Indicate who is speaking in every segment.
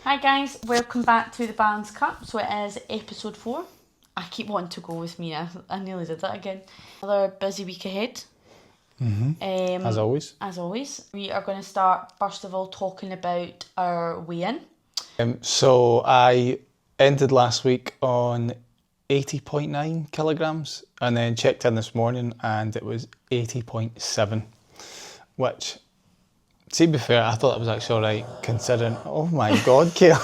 Speaker 1: Hi guys, welcome back to the Balance Cup. So it is episode 4. I keep wanting to go with me. I nearly did that again. Another busy week ahead.
Speaker 2: As always.
Speaker 1: As always. We are going to start first of all talking about our weigh-in.
Speaker 2: So I ended last week on 80.9 kilograms and then checked in this morning and it was 80.7, which, to be fair, I thought that was actually alright considering, oh my God, Kayla.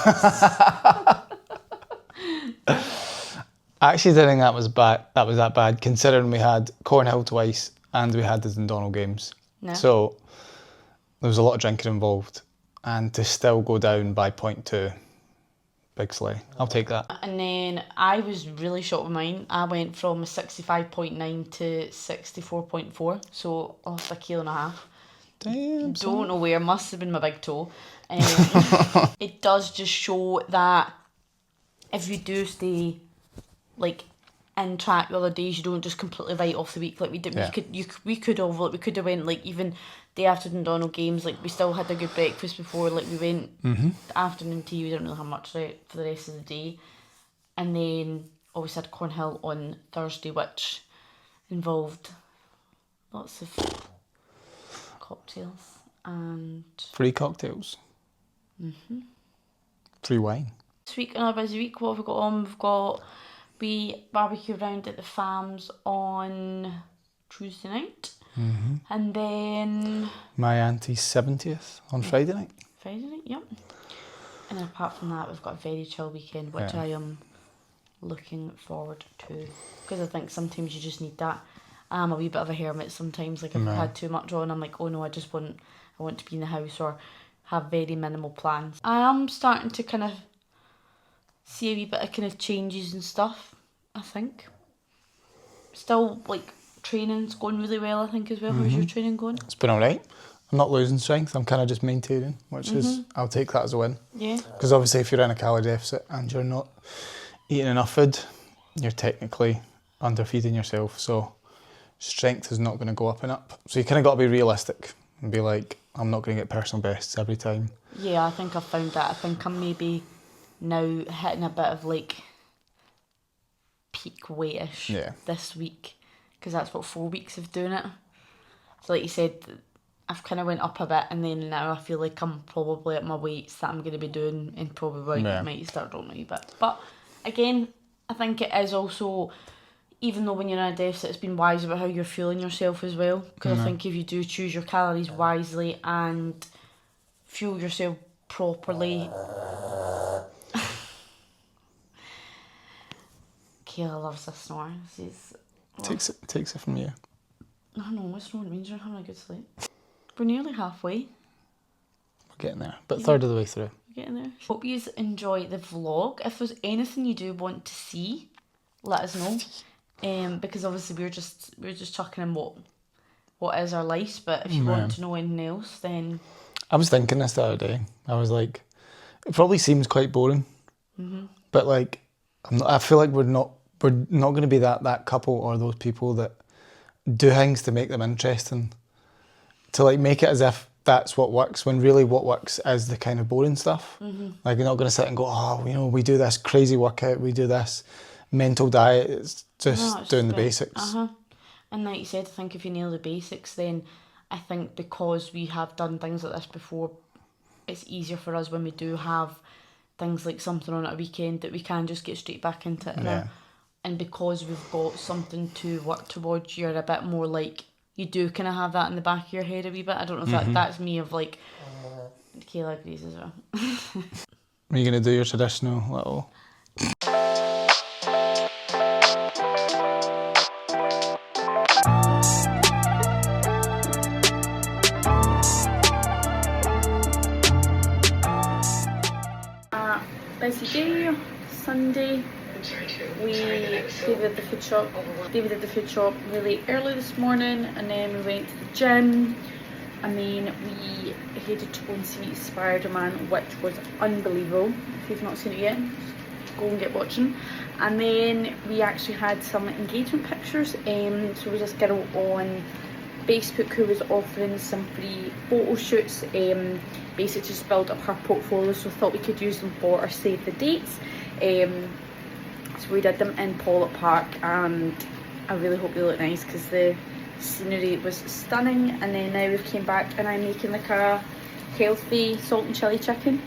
Speaker 2: I actually didn't think that was that bad considering we had Cornhill twice and we had the Dundonald games.
Speaker 1: No.
Speaker 2: So there was a lot of drinking involved and to still go down by 0.2, big slay. I'll take that.
Speaker 1: And then I was really short with mine. I went from a 65.9 to 64.4, so lost a kilo and a half.
Speaker 2: Damn.
Speaker 1: Don't know where, must have been my big toe. It does just show that if you do stay like in track the other days, you don't just completely write off the week like we did.
Speaker 2: Yeah.
Speaker 1: We could have went like even day after Dundonald games, like we still had a good breakfast before, like we went the afternoon tea, we didn't really have much right for the rest of the day. And then obviously had Cornhill on Thursday, which involved lots of cocktails and
Speaker 2: Free cocktails. Free wine.
Speaker 1: this week, another busy week. What have we got on? We barbecue round at the Farms on Tuesday night. And then
Speaker 2: My auntie's 70th on Friday night.
Speaker 1: Friday night, yep. And then apart from that, we've got a very chill weekend, which I am looking forward to. Because I think sometimes you just need that. I'm a wee bit of a hermit sometimes. Like if I've had too much on, I'm like, oh no, I want to be in the house or have very minimal plans. I am starting to kind of see a wee bit of kind of changes and stuff, I think. Still, like, training's going really well, I think, as well. How's your training going?
Speaker 2: It's been alright. I'm not losing strength, I'm kind of just maintaining, which is, I'll take that as a win.
Speaker 1: Yeah.
Speaker 2: Because obviously if you're in a calorie deficit and you're not eating enough food, you're technically underfeeding yourself. So strength is not going to go up and up. So you kind of got to be realistic and be like, I'm not going to get personal bests every time.
Speaker 1: Yeah, I think I've found that. I think I'm maybe now hitting a bit of like peak weight-ish this week, because that's what 4 weeks of doing it. So like you said, I've kind of went up a bit, and then now I feel like I'm probably at my weights that I'm going to be doing, and probably might start dropping a wee bit. But again, I think it is also, even though when you're in a deficit, it's been wise about how you're feeling yourself as well. Because I think if you do choose your calories wisely and fuel yourself properly. Kayla loves this snore.
Speaker 2: Takes it from you.
Speaker 1: I don't know what snore means. You're having a good sleep. We're nearly halfway.
Speaker 2: We're getting there, but third of the way through.
Speaker 1: We're getting there. Hope you enjoy the vlog. If there's anything you do want to see, let us know. Because obviously we're just chucking in what is our life. But if you want to know anything else, then
Speaker 2: I was thinking this the other day. I was like, it probably seems quite boring, but like, I feel like we're not going to be that couple or those people that do things to make them interesting, to like make it as if that's what works, when really what works is the kind of boring stuff. Like you're not going to sit and go, oh, we do this crazy workout, we do this mental diet. It's just doing the basics.
Speaker 1: And like you said, I think if you nail the basics, then I think because we have done things like this before, it's easier for us when we do have things like something on at a weekend that we can just get straight back into it. And because we've got something to work towards, you're a bit more like, you do kind of have that in the back of your head a wee bit. I don't know if that's me of like, Kayla agrees as well.
Speaker 2: Are you going to do your traditional little...
Speaker 1: Busy day, Sunday. David did the food shop really early this morning, and then we went to the gym, and then we headed to go and see Spider-Man, which was unbelievable. If you've not seen it yet, go and get watching. And then we actually had some engagement pictures, so we just girl on Facebook who was offering some free photo shoots, basically just build up her portfolio, so thought we could use them for our save the dates. So we did them in Pollock Park, and I really hope they look nice because the scenery was stunning. And then now we've came back and I'm making like a healthy salt and chilli chicken,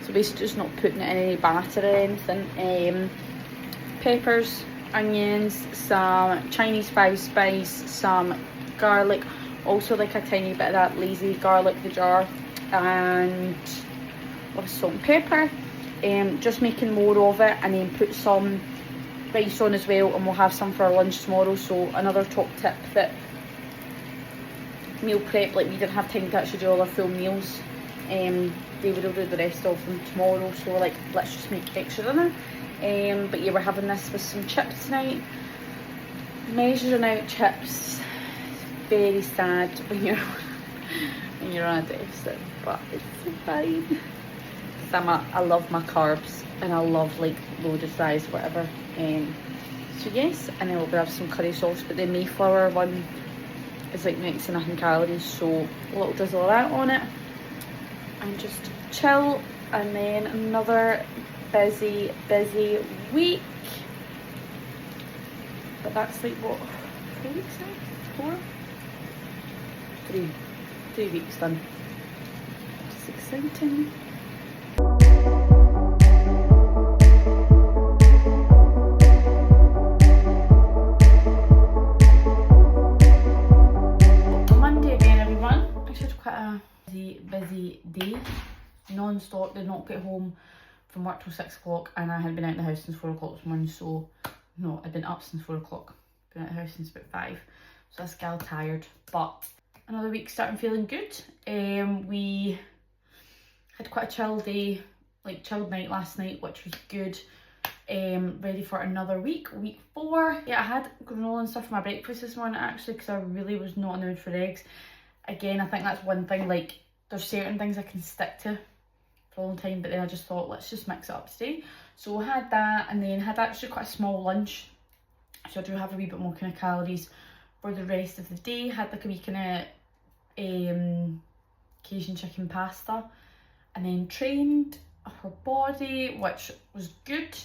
Speaker 1: so basically just not putting it in any batter or anything. Peppers, onions, some Chinese five spice, some garlic, also like a tiny bit of that lazy garlic, the jar, and salt and pepper. Just making more of it, and then put some rice on as well, and we'll have some for our lunch tomorrow. So another top tip, that meal prep, like we didn't have time to actually do all our full meals. David will do the rest of them tomorrow, so we're like, let's just make extra dinner. But yeah, we're having this with some chips tonight. Measuring out chips, it's very sad when you're on a deficit, but it's fine. I love my carbs, and I love like loaded fries, whatever. So yes, and then we'll have some curry sauce, but the Mayflower one is like next to nothing calories, so a little drizzle of that on it, and just chill. And then another busy week, but that's like what, 4 weeks now? 4? 3 weeks done. It's exciting. Monday again, everyone. Actually, quite a busy day. Non-stop. Did not get home from work till 6 o'clock, and I had been out of the house since 4 o'clock this morning. So no, I'd been up since 4 o'clock, been out of the house since about 5, so this gal tired. But another week starting feeling good. We had quite a chill day, like chilled night last night, which was good. Ready for another week 4. Yeah, I had granola and stuff for my breakfast this morning actually, because I really was not in the mood for eggs. Again, I think that's one thing, like there's certain things I can stick to for a long time, but then I just thought, let's just mix it up today. So I had that, and then had actually quite a small lunch, so I do have a wee bit more kind of calories for the rest of the day. Had like a wee kind of Cajun chicken pasta, and then trained upper body, which was good.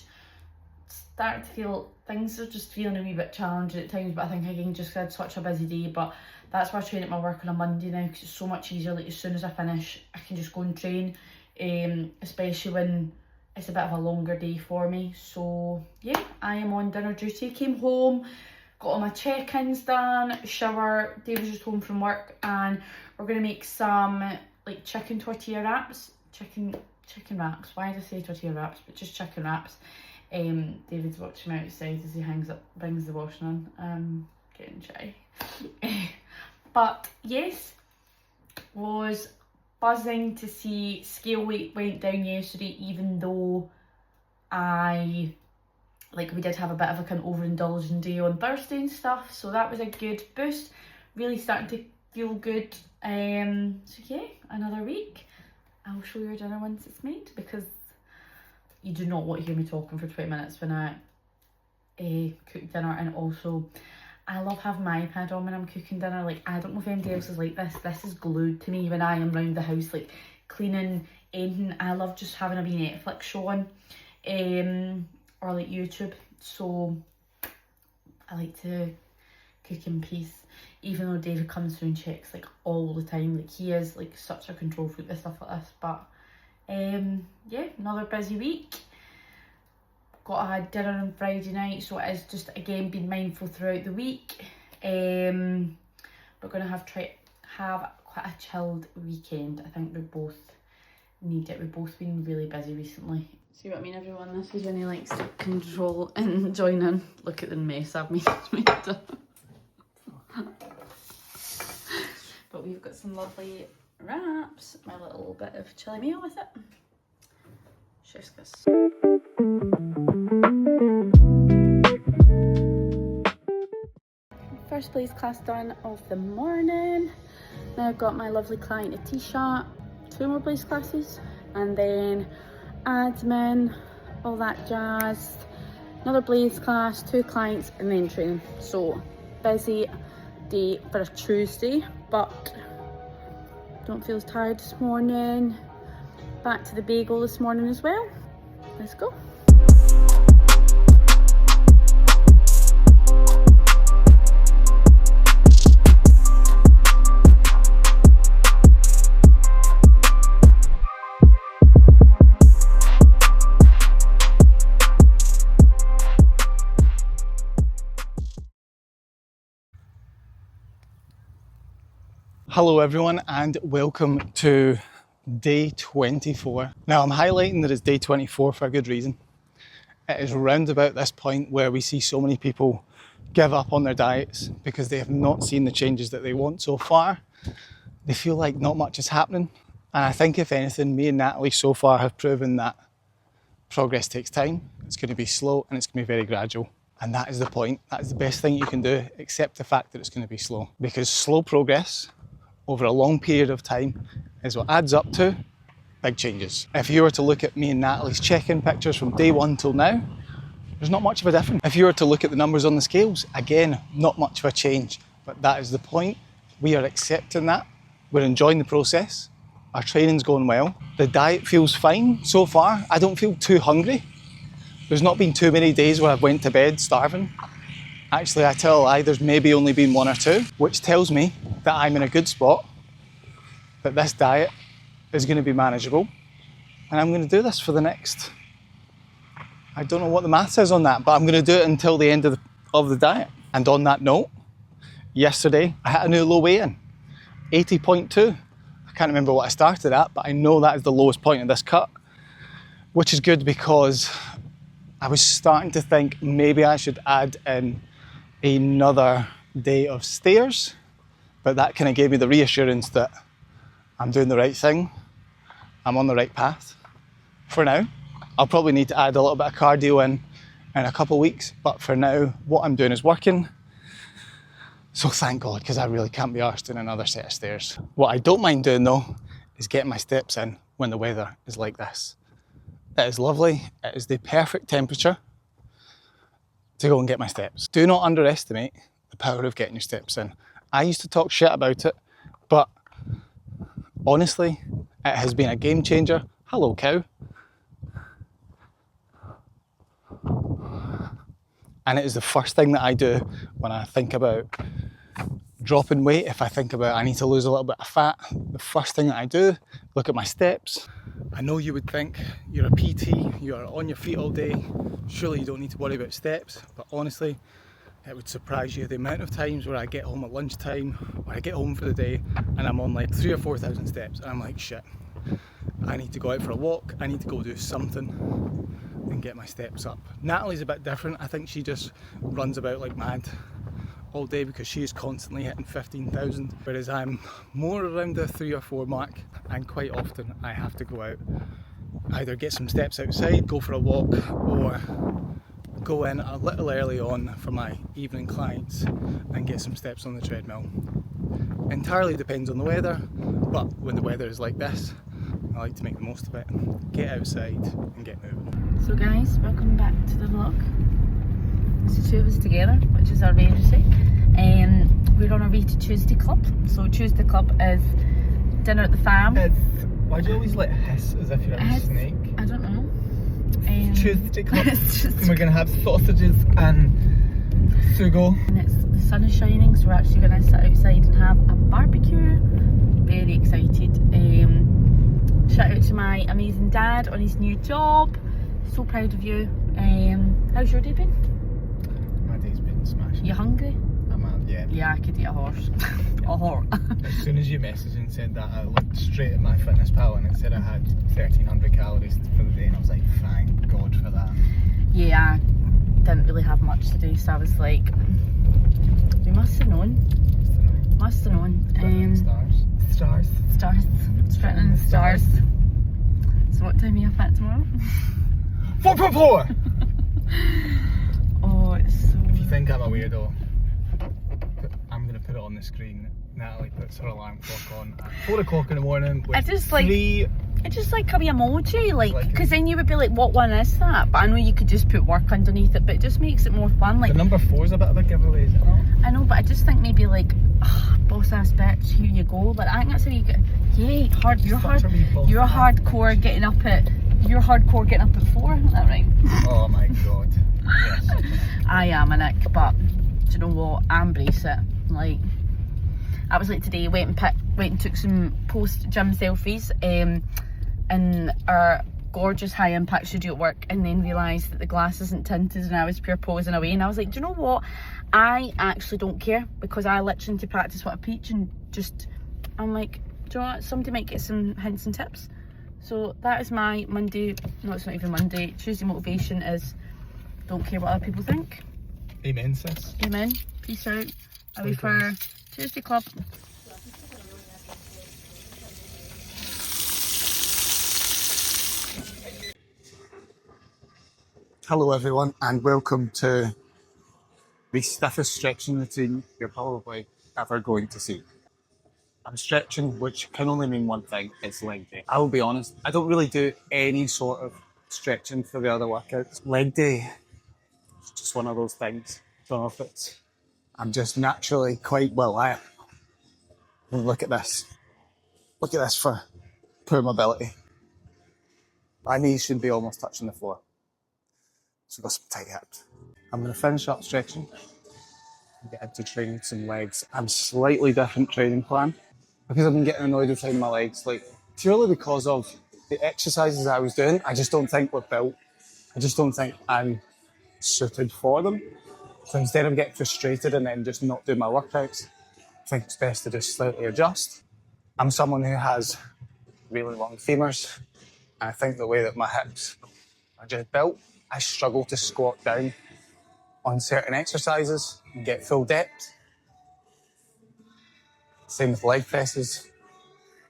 Speaker 1: Started to feel, things are just feeling a wee bit challenging at times, but I think again just 'cause I had such a busy day. But that's why I train at my work on a Monday now, because it's so much easier. Like as soon as I finish, I can just go and train, especially when it's a bit of a longer day for me. So yeah, I am on dinner duty. Came home, got all my check-ins done, shower. Dave was just home from work, and we're gonna make some like chicken tortilla wraps. Chicken wraps. Why did I say tortilla wraps? But just chicken wraps. David's watching me outside as he brings the washing on. Getting shy. But yes, was buzzing to see scale weight went down yesterday, even though we did have a bit of a kind of overindulgent day on Thursday and stuff, so that was a good boost. Really starting to feel good. So yeah, another week. I'll show you our dinner once it's made, because you do not want to hear me talking for 20 minutes when I cook dinner. And also, I love having my iPad on when I'm cooking dinner. Like, I don't know if anybody else is like this. This is glued to me when I am around the house, like cleaning, anything. I love just having a wee Netflix show on, or like YouTube. So I like to cook in peace, even though David comes through and checks like all the time. Like, he is like such a control freak with stuff like this. But yeah, another busy week. Got a dinner on Friday night, so it is just again being mindful throughout the week. We're gonna try have quite a chilled weekend. I think we both need it. We've both been really busy recently. See what I mean, everyone? This is when he likes to control and join in. Look at the mess I've made up. But we've got some lovely wraps. My little bit of chili mayo with it. Chef's kiss. First Blaze class done of the morning. Now I've got my lovely client Atisha, 2 more Blaze classes, and then admin, all that jazz. Another Blaze class, 2 clients, and then training. So busy day for a Tuesday, but don't feel as tired this morning. Back to the bagel this morning as well. Let's go.
Speaker 2: Hello everyone and welcome to day 24. Now I'm highlighting that it's day 24 for a good reason. It is round about this point where we see so many people give up on their diets because they have not seen the changes that they want so far. They feel like not much is happening, and I think if anything, me and Natalie so far have proven that progress takes time, it's going to be slow and it's going to be very gradual. And that is the point. That is the best thing you can do, accept the fact that it's going to be slow, because slow progress over a long period of time is what adds up to big changes. If you were to look at me and Natalie's check-in pictures from day one till now, there's not much of a difference. If you were to look at the numbers on the scales, again, not much of a change, but that is the point. We are accepting that. We're enjoying the process. Our training's going well. The diet feels fine so far. I don't feel too hungry. There's not been too many days where I've went to bed starving. Actually, I tell a lie, there's maybe only been one or two, which tells me that I'm in a good spot, that this diet is going to be manageable, and I'm going to do this for the next, I don't know what the maths is on that, but I'm going to do it until the end of the diet. And on that note, yesterday I hit a new low weigh-in, 80.2. I can't remember what I started at, but I know that is the lowest point of this cut, which is good because I was starting to think maybe I should add in another day of stairs, but that kind of gave me the reassurance that I'm doing the right thing, I'm on the right path. For now, I'll probably need to add a little bit of cardio in a couple of weeks, but for now, what I'm doing is working. So thank God, because I really can't be arsed in another set of stairs. What I don't mind doing though, is getting my steps in when the weather is like this. It is lovely, it is the perfect temperature to go and get my steps. Do not underestimate the power of getting your steps in. I used to talk shit about it, but honestly, it has been a game changer. Hello, cow. And it is the first thing that I do when I think about dropping weight. If I think about I need to lose a little bit of fat, the first thing that I do, look at my steps. I know you would think you're a PT, you are on your feet all day, surely you don't need to worry about steps, but honestly, it would surprise you the amount of times where I get home at lunchtime, or I get home for the day, and I'm on like 3,000 or 4,000 steps, and I'm like, shit, I need to go out for a walk, I need to go do something and get my steps up. Natalie's a bit different. I think she just runs about like mad all day because she is constantly hitting 15,000, whereas I'm more around the 3 or 4 mark, and quite often I have to go out, either get some steps outside, go for a walk, or go in a little early on for my evening clients and get some steps on the treadmill. Entirely depends on the weather, but when the weather is like this, I like to make the most of it, get outside and get moving.
Speaker 1: So guys, welcome back to the vlog. It's the two of us together, which is our rarity. We're on our way to Tuesday Club. So Tuesday Club is dinner at the farm.
Speaker 2: Why do you always like hiss as if you're a snake?
Speaker 1: I don't know.
Speaker 2: Tuesday Club. And we're going to have sausages and sugo.
Speaker 1: And the sun is shining, so we're actually going to sit outside and have a barbecue. Very excited. Shout out to my amazing dad on his new job. So proud of you. How's your day been?
Speaker 2: My day's been smashing.
Speaker 1: You hungry?
Speaker 2: Yeah.
Speaker 1: Yeah, I could eat a horse. A horse.
Speaker 2: As soon as you messaged and said that, I looked straight at my fitness pal and it said I had 1,300 calories for the day, and I was like, thank God for that.
Speaker 1: Yeah, I didn't really have much to do, so I was like, we must have known. Must have known.
Speaker 2: Stars.
Speaker 1: Straight in the stars. So what time are you up at tomorrow?
Speaker 2: 4.4!
Speaker 1: Oh, it's so...
Speaker 2: If you think I'm a weirdo, I'm going to put it on the screen. Natalie puts her alarm clock on at 4 o'clock in the morning with
Speaker 1: I just, like,
Speaker 2: 3
Speaker 1: It's just like a wee emoji, like, because then you would be like, what one is that? But I know you could just put work underneath it, but it just makes it more fun. Like,
Speaker 2: the number 4 is a bit of a giveaway, is it not?
Speaker 1: I know, but I just think maybe like, boss ass bitch, here you go. Like, I think that's how you get, you're hardcore getting up at 4, isn't that right?
Speaker 2: Oh my god. Yes.
Speaker 1: I am a Nick, but do you know what? I embrace it. Like, I was like today, went and took some post gym selfies in our gorgeous high impact studio at work, and then realised that the glass isn't tinted and I was pure posing away, and I was like, do you know what? I actually don't care, because I literally need to practice what I preach, and just, I'm like, do you know what? Somebody might get some hints and tips. So that is my Monday, no, it's not even Monday, Tuesday motivation is don't care what other people think.
Speaker 2: Amen, sis.
Speaker 1: Amen. Peace out. Away for Tuesday Club.
Speaker 2: Hello everyone, and welcome to the stiffest stretching routine you're probably ever going to see. I'm stretching, which can only mean one thing, it's leg day. I will be honest, I don't really do any sort of stretching for the other workouts. Leg day is just one of those things. I don't know if it's, I'm just naturally quite, well, I am. Look at this. Look at this for poor mobility. My knees should be almost touching the floor. So I've got some tight hips. I'm going to finish up stretching and get into training some legs. I'm slightly different training plan because I've been getting annoyed with training my legs, like purely because of the exercises I was doing. I just don't think we're built. I just don't think I'm suited for them. So instead of getting frustrated and then just not do my workouts, I think it's best to just slightly adjust. I'm someone who has really long femurs, and I think the way that my hips are just built, I struggle to squat down on certain exercises and get full depth. Same with leg presses.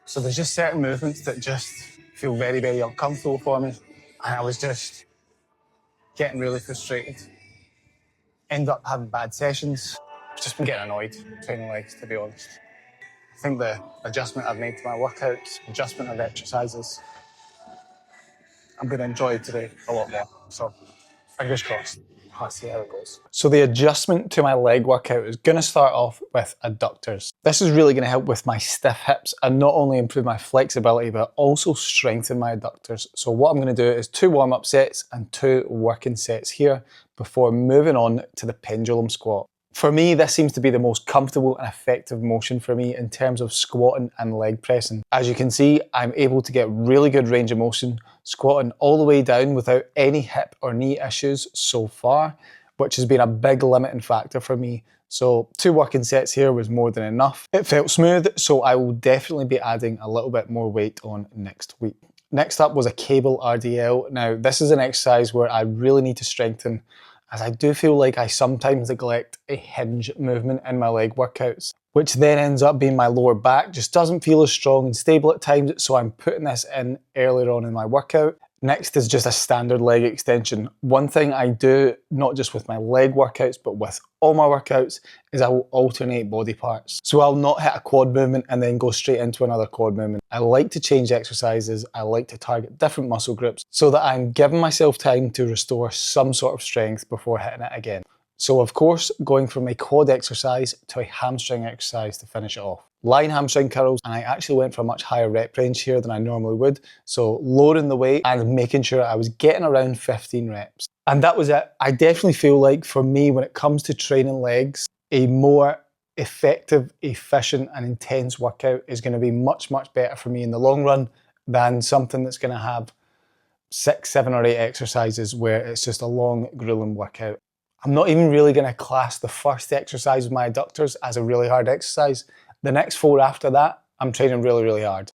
Speaker 2: So there's just certain movements that just feel very, very uncomfortable for me. And I was just getting really frustrated. End up having bad sessions. I've just been getting annoyed training legs, to be honest. I think the adjustment I've made to my workouts, adjustment of exercises, I'm going to enjoy today a lot more. So fingers crossed. Let's see how it goes. So the adjustment to my leg workout is going to start off with adductors. This is really going to help with my stiff hips and not only improve my flexibility, but also strengthen my adductors. So what I'm going to do is 2 warm-up sets and 2 working sets here before moving on to the pendulum squat. For me, this seems to be the most comfortable and effective motion for me in terms of squatting and leg pressing. As you can see, I'm able to get really good range of motion, squatting all the way down without any hip or knee issues so far, which has been a big limiting factor for me. So 2 working sets here was more than enough. It felt smooth, so I will definitely be adding a little bit more weight on next week. Next up was a cable RDL. Now, this is an exercise where I really need to strengthen, as I do feel like I sometimes neglect a hinge movement in my leg workouts, which then ends up being my lower back just doesn't feel as strong and stable at times, so I'm putting this in earlier on in my workout. Next is just a standard leg extension. One thing I do, not just with my leg workouts, but with all my workouts, is I will alternate body parts. So I'll not hit a quad movement and then go straight into another quad movement. I like to change exercises. I like to target different muscle groups so that I'm giving myself time to restore some sort of strength before hitting it again. So of course, going from a quad exercise to a hamstring exercise to finish it off. Line hamstring curls, and I actually went for a much higher rep range here than I normally would. So lowering the weight and making sure I was getting around 15 reps. And that was it. I definitely feel like for me, when it comes to training legs, a more effective, efficient and intense workout is going to be much, much better for me in the long run than something that's going to have 6, 7 or 8 exercises where it's just a long, grueling workout. I'm not even really going to class the first exercise with my adductors as a really hard exercise. The next 4 after that, I'm training really, really hard.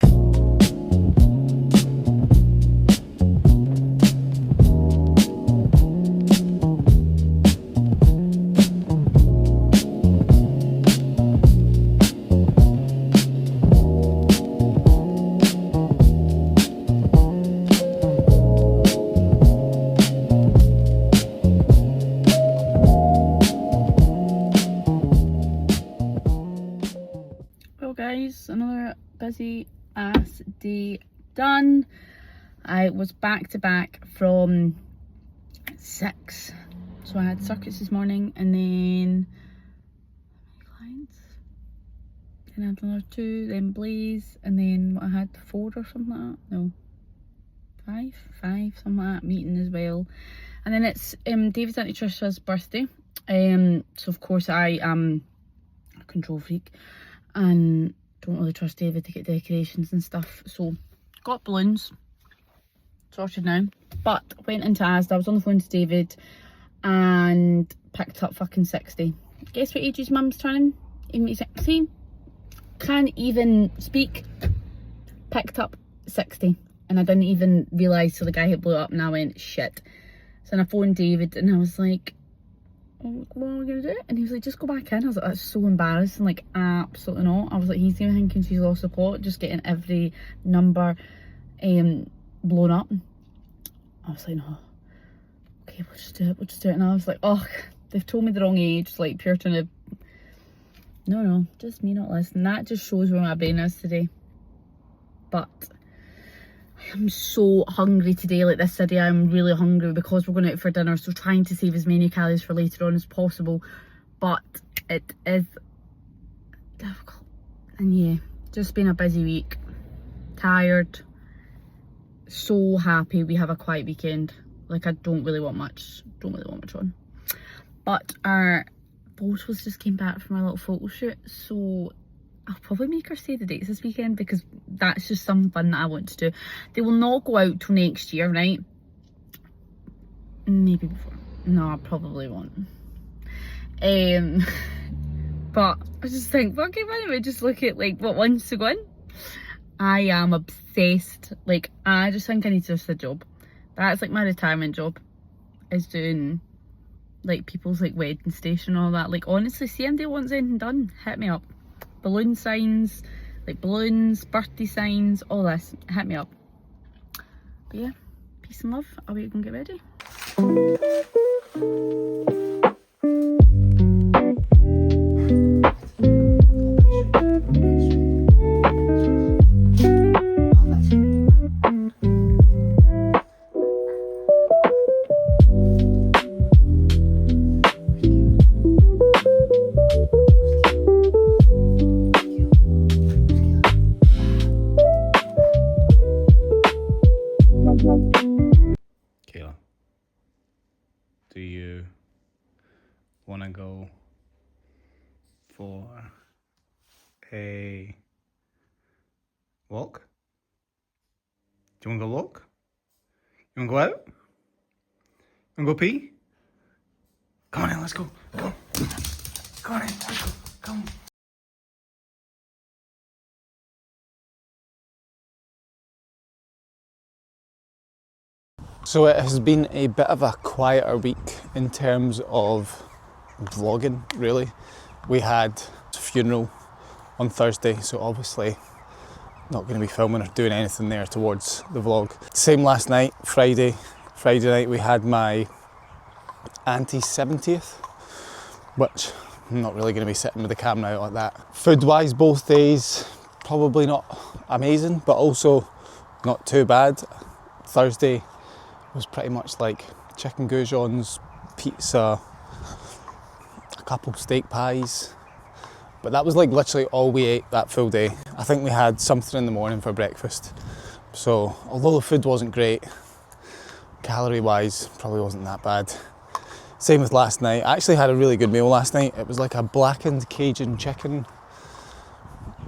Speaker 1: Well guys, another busy ass done. I was back to back from 6. So I had circuits this morning, and then clients. Then I had another 2, then Blaze, and then what I had 4 or something like that. No, 5, something like that, meeting as well. And then it's David's Auntie Trisha's birthday. So of course I am a control freak and don't really trust David to get decorations and stuff. So got balloons sorted now. But went into Asda, I was on the phone to David and picked up fucking 60. Guess what age his mum's turning? 60. Can't even speak. Picked up 60. And I didn't even realise till the guy had blew up, and I went, shit. So then I phoned David and I was like, oh, what are we going to do? And he was like, just go back in. I was like, that's so embarrassing. Like, absolutely not. I was like, he's even thinking she's lost the plot, just getting every number blown up. I was like, no. Okay, we'll just do it. And I was like, oh, they've told me the wrong age. Like, pure trying to... No, just me not listening. That just shows where my brain is today. But... I'm so hungry today. Like this city, I'm really hungry because we're going out for dinner, so trying to save as many calories for later on as possible, but it is difficult. And yeah, just been a busy week, tired, so happy we have a quiet weekend. Like I don't really want much on, but our photos just came back from our little photo shoot, so I'll probably make her stay the dates this weekend because that's just some fun that I want to do. They will not go out till next year, right? Maybe before. No, I probably won't. But I just think, fuck it, anyway, just look at like what wants to go in. I am obsessed. Like, I just think I need just a job. That's like my retirement job, is doing like people's like wedding station and all that. Like honestly, see if they want anything done, hit me up. Balloon signs, like balloons, birthday signs, all this, hit me up. But yeah, peace and love. I'll wait and get ready.
Speaker 2: Kayla, do you want to go for a walk? Do you want to go walk? You want to go out? You want to go pee? Come on in, let's go. Come on. Come on in, let's go. Come on. So it has been a bit of a quieter week in terms of vlogging, really. We had a funeral on Thursday, so obviously not going to be filming or doing anything there towards the vlog. Same last night, Friday night, we had my auntie's 70th, which I'm not really going to be sitting with the camera out like that. Food-wise, both days, probably not amazing, but also not too bad. Thursday was pretty much like chicken goujons, pizza, a couple steak pies, but that was like literally all we ate that full day. I think we had something in the morning for breakfast, so although the food wasn't great, calorie wise probably wasn't that bad. Same with last night. I actually had a really good meal last night. It was like a blackened Cajun chicken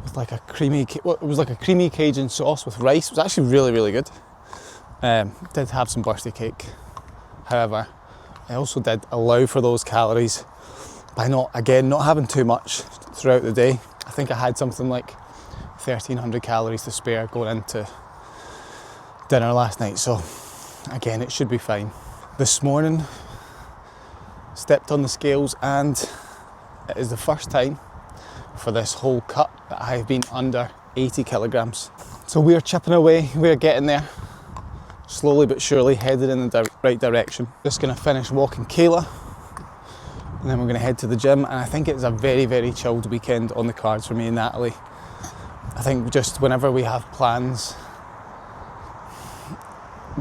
Speaker 2: with like a creamy, it was like a creamy Cajun sauce with rice. It was actually really, really good. Did have some birthday cake. However, I also did allow for those calories by not having too much throughout the day. I think I had something like 1,300 calories to spare going into dinner last night. So again, it should be fine. This morning, stepped on the scales and it is the first time for this whole cut that I have been under 80 kilograms. So we're chipping away, we're getting there. Slowly but surely headed in the right direction. Just gonna finish walking Kayla and then we're gonna head to the gym, and I think it's a very, very chilled weekend on the cards for me and Natalie. I think just whenever we have plans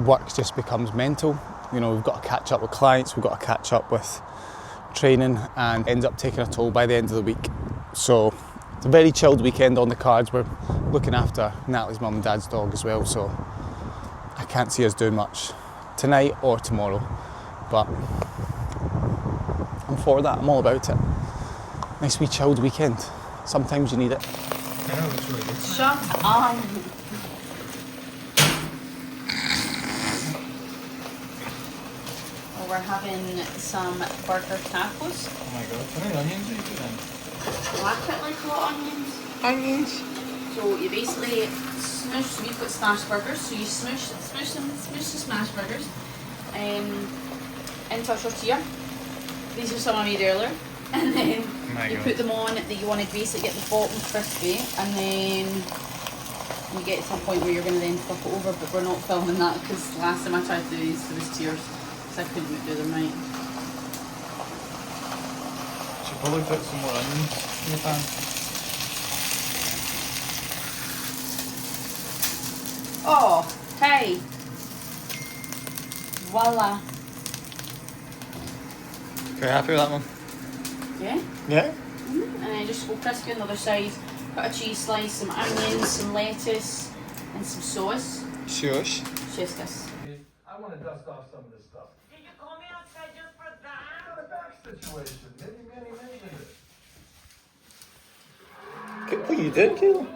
Speaker 2: work just becomes mental. You know, we've got to catch up with clients, we've got to catch up with training, and ends up taking a toll by the end of the week. So it's a very chilled weekend on the cards. We're looking after Natalie's mum and dad's dog as well, so I can't see us doing much tonight or tomorrow, but I'm for that. I'm all about it. Nice wee chilled weekend. Sometimes you need it.
Speaker 3: Yeah, it looks really good.
Speaker 1: Shut up. Well, we're having some burger tacos.
Speaker 3: Oh my god, how many onions are you putting in?
Speaker 1: Black it like what onions?
Speaker 3: Onions?
Speaker 1: So you basically smush, so we've got smash burgers, so you smush the smash burgers into a tortilla. These are some I made earlier. And then you put them on, that you want to basically get the bottom crispy, and then you get to a point where you're going to then flip it over, but we're not filming that because last time I tried to do these there was tears because I couldn't do them right.
Speaker 3: Should probably put some more onions in the pan.
Speaker 1: Oh, hey! Voila!
Speaker 3: Very happy with that one?
Speaker 1: Yeah?
Speaker 3: Yeah?
Speaker 1: And then just go crispy on the other side, put a cheese slice, some onions, some lettuce, and some sauce.
Speaker 3: Shush.
Speaker 1: Chef's kiss.
Speaker 4: I want to dust off some of this stuff.
Speaker 5: Did you call me outside just for that?
Speaker 4: Not a back situation. Many minutes.
Speaker 3: What you did, Caleb?